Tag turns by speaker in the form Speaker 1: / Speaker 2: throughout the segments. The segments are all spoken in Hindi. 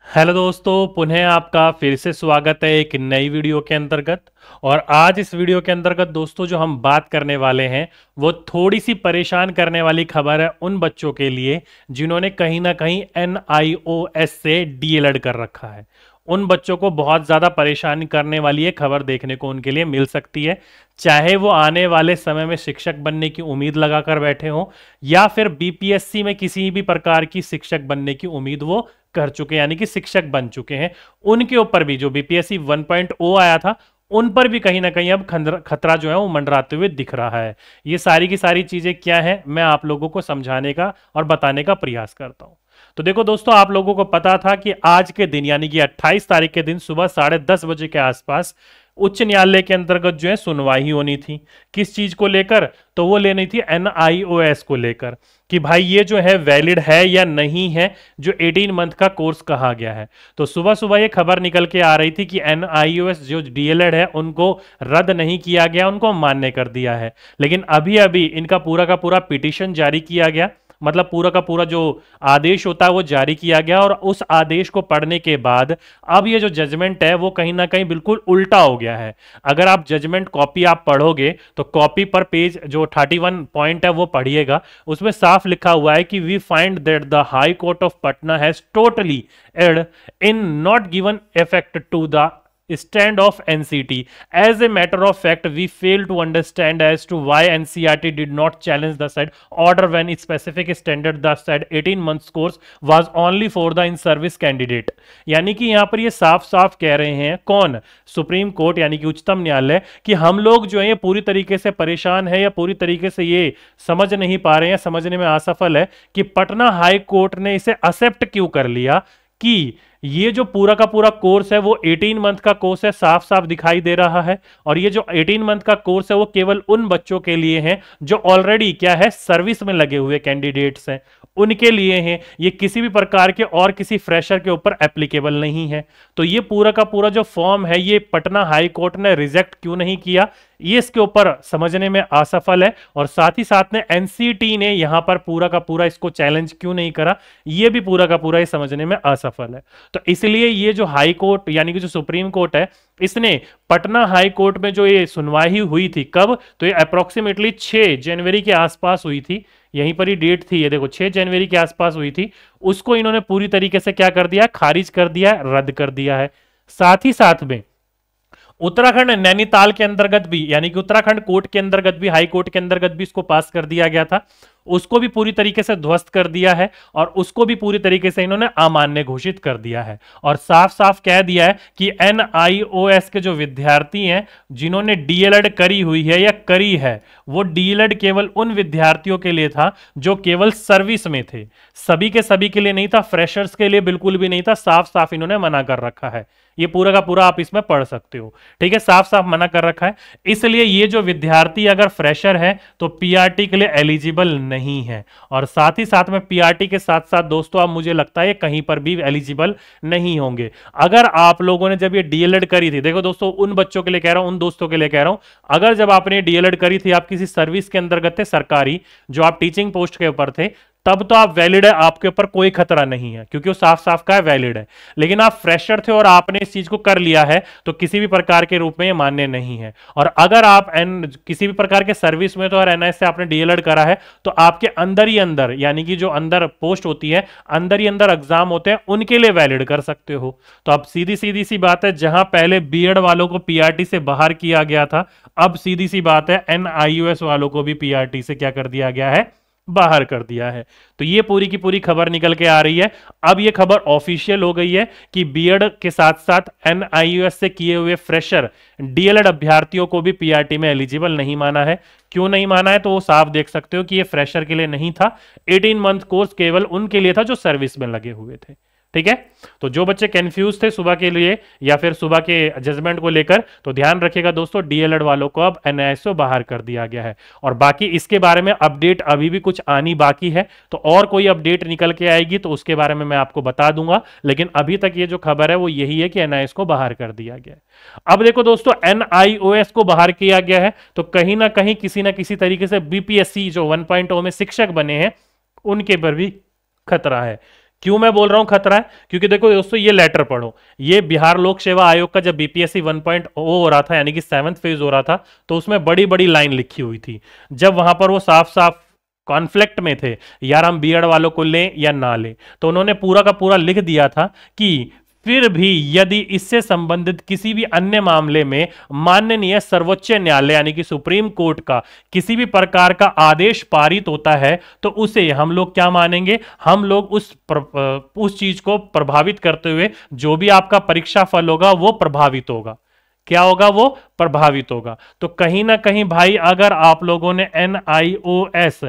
Speaker 1: हेलो दोस्तों, पुनः आपका फिर से स्वागत है एक नई वीडियो के अंतर्गत। और आज इस वीडियो के अंतर्गत दोस्तों जो हम बात करने वाले हैं वो थोड़ी सी परेशान करने वाली खबर है उन बच्चों के लिए जिन्होंने कहीं ना कहीं NIOS से डीएलएड कर रखा है। उन बच्चों को बहुत ज़्यादा परेशान करने वाली ये खबर देखने को उनके लिए मिल सकती है, चाहे वो आने वाले समय में शिक्षक बनने की उम्मीद लगाकर बैठे हों या फिर बीपीएससी में किसी भी प्रकार की शिक्षक बनने की उम्मीद वो कर चुके हैं, यानी कि शिक्षक बन चुके हैं। उनके ऊपर भी जो बीपीएससी 1.0 आया था उन पर भी कहीं ना कहीं अब खतरा जो है वो मंडराते हुए दिख रहा है। ये सारी की सारी चीजें क्या है मैं आप लोगों को समझाने का और बताने का प्रयास करता हूं। तो देखो दोस्तों, आप लोगों को पता था कि आज के दिन यानी कि 28 तारीख के दिन सुबह 10:30 बजे के आसपास उच्च न्यायालय के अंतर्गत जो है सुनवाई होनी थी। किस चीज को लेकर? तो वो लेनी थी NIOS को लेकर कि भाई ये जो है वैलिड है या नहीं है, जो 18 मंथ का कोर्स कहा गया है। तो सुबह सुबह ये खबर निकल के आ रही थी कि NIOS जो डीएलएड है उनको रद्द नहीं किया गया, उनको मान्य कर दिया है। लेकिन अभी अभी इनका पूरा का पूरा पिटीशन जारी किया गया, मतलब पूरा का पूरा जो आदेश होता है वो जारी किया गया। और उस आदेश को पढ़ने के बाद अब ये जो जजमेंट है वो कहीं ना कहीं बिल्कुल उल्टा हो गया है। अगर आप जजमेंट कॉपी आप पढ़ोगे तो कॉपी पर पेज जो 31 पॉइंट है वो पढ़िएगा, उसमें साफ लिखा हुआ है कि we find that the high court of Patna has totally erred in not given effect to the stand of NCT. As a matter of fact, we fail to understand as to why NCRT did not challenge the said order when its specific standard the said 18 months course was only for the in service candidate. यानी कि यहां पर ये साफ साफ कह रहे हैं कौन? सुप्रीम कोर्ट यानी कि उच्चतम न्यायालय, कि हम लोग जो है ये पूरी तरीके से परेशान है या पूरी तरीके से ये समझ नहीं पा रहे हैं, समझने में असफल है कि पटना हाई कोर्ट ने इसे एक्सेप्ट क्यों कर लिया कि ये जो पूरा का पूरा कोर्स है वो 18 मंथ का कोर्स है, साफ साफ दिखाई दे रहा है। और ये जो 18 मंथ का कोर्स है वो केवल उन बच्चों के लिए है जो ऑलरेडी क्या है सर्विस में लगे हुए कैंडिडेट्स हैं, उनके लिए हैं। ये किसी भी प्रकार के और किसी फ्रेशर के ऊपर एप्लीकेबल नहीं है। तो ये पूरा का पूरा जो फॉर्म है ये पटना हाई कोर्ट ने रिजेक्ट क्यों नहीं किया, ये इसके ऊपर समझने में असफल है। और साथ ही साथ में एनसीटी ने यहां पर पूरा का पूरा इसको चैलेंज क्यों नहीं करा, ये भी पूरा का पूरा ये समझने में असफल है। तो इसलिए ये जो हाई कोर्ट यानी कि जो सुप्रीम कोर्ट है, इसने पटना हाई कोर्ट में जो ये सुनवाई हुई थी, कब? तो ये अप्रोक्सीमेटली 6 जनवरी के आसपास हुई थी। यहीं पर ही डेट थी, ये देखो 6 जनवरी के आसपास हुई थी। उसको इन्होंने पूरी तरीके से क्या कर दिया? खारिज कर दिया, रद्द कर दिया है। साथ ही साथ में उत्तराखंड नैनीताल के अंतर्गत भी यानी कि उत्तराखंड कोर्ट के अंतर्गत भी, हाई कोर्ट के अंतर्गत भी इसको पास कर दिया गया था, उसको भी पूरी तरीके से ध्वस्त कर दिया है और उसको भी पूरी तरीके से इन्होंने अमान्य घोषित कर दिया है। और साफ साफ कह दिया है कि NIOS के जो विद्यार्थी हैं जिन्होंने डीएलएड करी हुई है या करी है, वो डीएलएड केवल उन विद्यार्थियों के लिए था जो केवल सर्विस में थे, सभी के सभी के लिए नहीं था, फ्रेशर्स के लिए बिल्कुल भी नहीं था। साफ साफ इन्होंने मना कर रखा है, ये पूरा का पूरा आप इसमें पढ़ सकते हो, ठीक है, साफ साफ मना कर रखा है। इसलिए ये जो विद्यार्थी अगर फ्रेशर है तो पीआरटी के लिए एलिजिबल नहीं है। और साथ ही साथ में पीआरटी के साथ साथ दोस्तों अब मुझे लगता है कहीं पर भी एलिजिबल नहीं होंगे। अगर आप लोगों ने जब ये डीएलएड करी थी, देखो दोस्तों उन बच्चों के लिए कह रहा हूं, उन दोस्तों के लिए कह रहा हूं, अगर जब आपने डीएलएड करी थी, आप किसी सर्विस के अंतर्गत थे सरकारी, जो आप टीचिंग पोस्ट के ऊपर थे, तब तो आप वैलिड है, आपके ऊपर कोई खतरा नहीं है क्योंकि वो साफ साफ का है वैलिड है। लेकिन आप फ्रेशर थे और आपने इस चीज को कर लिया है तो किसी भी प्रकार के रूप में ये मान्य नहीं है। और अगर आप किसी भी प्रकार के सर्विस में तो और एनआईएस से आपने डीएलएड करा है तो आपके अंदर ही अंदर यानी कि जो अंदर पोस्ट होती है, अंदर ही अंदर एग्जाम होते हैं, उनके लिए वैलिड कर सकते हो। तो अब सीधी सीधी सी बात है, जहां पहले बीएड वालों को पीआरटी से बाहर किया गया था, अब सीधी सी बात है NIOS वालों को भी पीआरटी से क्या कर दिया गया है? बाहर कर दिया है। तो ये पूरी की पूरी खबर निकल के आ रही है। अब ये खबर ऑफिशियल हो गई है कि बीएड के साथ साथ NIOS से किए हुए फ्रेशर डीएलएड अभ्यर्थियों को भी पीआरटी में एलिजिबल नहीं माना है। क्यों नहीं माना है? तो वो साफ देख सकते हो कि ये फ्रेशर के लिए नहीं था, 18 मंथ कोर्स केवल उनके लिए था जो सर्विस में लगे हुए थे। ठीक है, तो जो बच्चे कंफ्यूज थे सुबह के लिए या फिर सुबह के जजमेंट को लेकर, तो ध्यान रखिएगा दोस्तों, डीएलएड वालों को अब NIOS से बाहर कर दिया गया है। और बाकी इसके बारे में अपडेट अभी भी कुछ आनी बाकी है, तो और कोई अपडेट निकल के आएगी तो उसके बारे में मैं आपको बता दूंगा। लेकिन अभी तक ये जो खबर है वो यही है कि NIOS को बाहर कर दिया गया है। अब देखो दोस्तों, NIOS को बाहर किया गया है तो कहीं ना कहीं किसी ना किसी तरीके से बीपीएससी जो 1.0 में शिक्षक बने हैं उनके पर भी खतरा है। क्यों मैं बोल रहा हूं खतरा है? क्योंकि देखो दोस्तों, ये लेटर पढ़ो। ये बिहार लोक सेवा आयोग का जब बीपीएससी 1.0 हो रहा था, यानी कि 7th फेज हो रहा था, तो उसमें बड़ी बड़ी लाइन लिखी हुई थी। जब वहां पर वो साफ साफ कॉन्फ्लिक्ट में थे, यार हम बीएड वालों को लें या ना लें, तो उन्होंने पूरा का पूरा लिख दिया था कि फिर भी यदि इससे संबंधित किसी भी अन्य मामले में माननीय सर्वोच्च न्यायालय यानी कि सुप्रीम कोर्ट का किसी भी प्रकार का आदेश पारित होता है, तो उसे हम लोग क्या मानेंगे? हम लोग उस चीज को प्रभावित करते हुए जो भी आपका परीक्षा फल होगा वो प्रभावित होगा। क्या होगा? वो प्रभावित होगा। तो कहीं ना कहीं भाई, अगर आप लोगों ने NIOS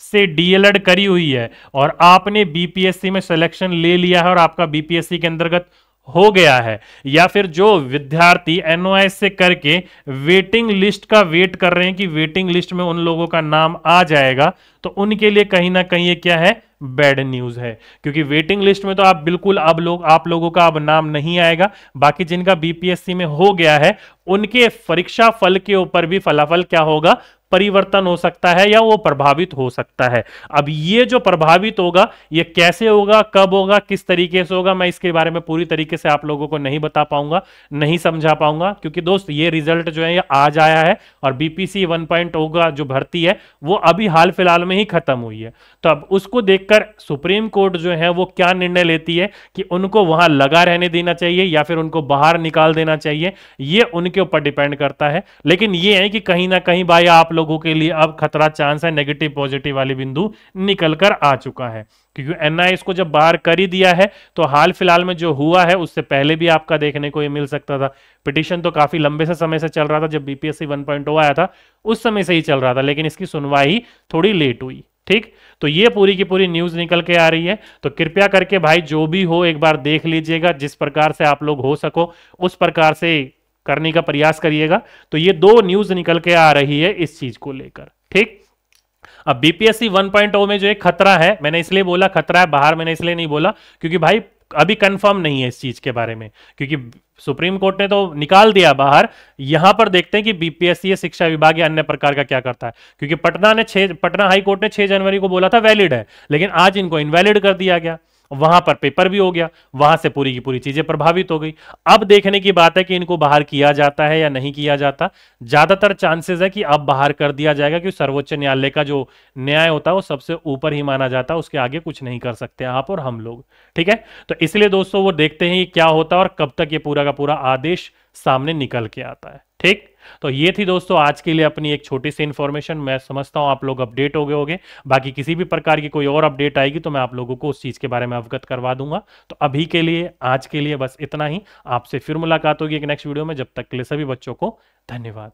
Speaker 1: से डीएलएड करी हुई है और आपने बीपीएससी में सिलेक्शन ले लिया है और आपका बीपीएससी के अंतर्गत हो गया है, या फिर जो विद्यार्थी एनओएस से करके वेटिंग लिस्ट का वेट कर रहे हैं कि वेटिंग लिस्ट में उन लोगों का नाम आ जाएगा, तो उनके लिए कहीं ना कहीं ये क्या है? बैड न्यूज है। क्योंकि वेटिंग लिस्ट में तो आप बिल्कुल आप लोगों का अब नाम नहीं आएगा। बाकी जिनका बीपीएससी में हो गया है, उनके परीक्षा फल के ऊपर भी फलाफल क्या होगा? परिवर्तन हो सकता है या वो प्रभावित हो सकता है। अब ये जो प्रभावित होगा, ये कैसे होगा, कब होगा, किस तरीके से होगा, मैं इसके बारे में पूरी तरीके से आप लोगों को नहीं बता पाऊंगा, नहीं समझा पाऊंगा, क्योंकि दोस्त ये रिजल्ट जो है ये आज आया है और बीपीसी 1.0 का जो भर्ती है वो अभी हाल फिलहाल में ही खत्म हुई है। तो अब उसको देखकर सुप्रीम कोर्ट जो है वो क्या निर्णय लेती है कि उनको वहां लगा रहने देना चाहिए या फिर उनको बाहर निकाल देना चाहिए, ये उनके ऊपर डिपेंड करता है। लेकिन ये है कि कहीं ना कहीं भाई आप लोगों के लिए अब खतरा चांस है, नेगेटिव पॉजिटिव वाली बिंदु निकल कर आ चुका है। क्योंकि एनआई इसको जब बाहर कर ही दिया है, तो हाल फिलहाल में जो हुआ है उससे पहले भी आपका देखने को ये मिल सकता था। पिटीशन तो काफी लंबे से समय से चल रहा था, जब बीपीएससी 1.0 आया था उस समय से ही चल रहा था, लेकिन इसकी सुनवाई थोड़ी लेट हुई। ठीक, तो ये पूरी की पूरी न्यूज निकल के आ रही है। तो कृपया करके भाई जो भी हो एक बार देख लीजिएगा, जिस प्रकार से आप लोग हो सको उस प्रकार से करने का प्रयास करिएगा। तो ये दो न्यूज निकल के आ रही है इस चीज को लेकर। ठीक, अब बीपीएससी 1.0 में जो एक खतरा है, मैंने इसलिए बोला खतरा है बाहर, मैंने इसलिए नहीं बोला क्योंकि भाई अभी कंफर्म नहीं है इस चीज के बारे में, क्योंकि सुप्रीम कोर्ट ने तो निकाल दिया बाहर। यहां पर देखते हैं कि बीपीएससी शिक्षा विभाग या अन्य प्रकार का क्या करता है, क्योंकि पटना हाई कोर्ट ने 6 जनवरी को बोला था वैलिड है, लेकिन आज इनको इनवैलिड कर दिया गया। वहां पर पेपर भी हो गया, वहां से पूरी की पूरी चीजें प्रभावित हो गई। अब देखने की बात है कि इनको बाहर किया जाता है या नहीं किया जाता। ज्यादातर चांसेस है कि अब बाहर कर दिया जाएगा, क्योंकि सर्वोच्च न्यायालय का जो न्याय होता है वो सबसे ऊपर ही माना जाता है, उसके आगे कुछ नहीं कर सकते आप और हम लोग। ठीक है, तो इसलिए दोस्तों वो देखते हैं कि क्या होता है और कब तक ये पूरा का पूरा आदेश सामने निकल के आता है। ठीक, तो ये थी दोस्तों आज के लिए अपनी एक छोटी सी इंफॉर्मेशन। मैं समझता हूं आप लोग अपडेट हो गए होंगे। बाकी किसी भी प्रकार की कोई और अपडेट आएगी तो मैं आप लोगों को उस चीज के बारे में अवगत करवा दूंगा। तो अभी के लिए, आज के लिए बस इतना ही। आपसे फिर मुलाकात होगी एक नेक्स्ट वीडियो में। जब तक के लिए सभी बच्चों को धन्यवाद।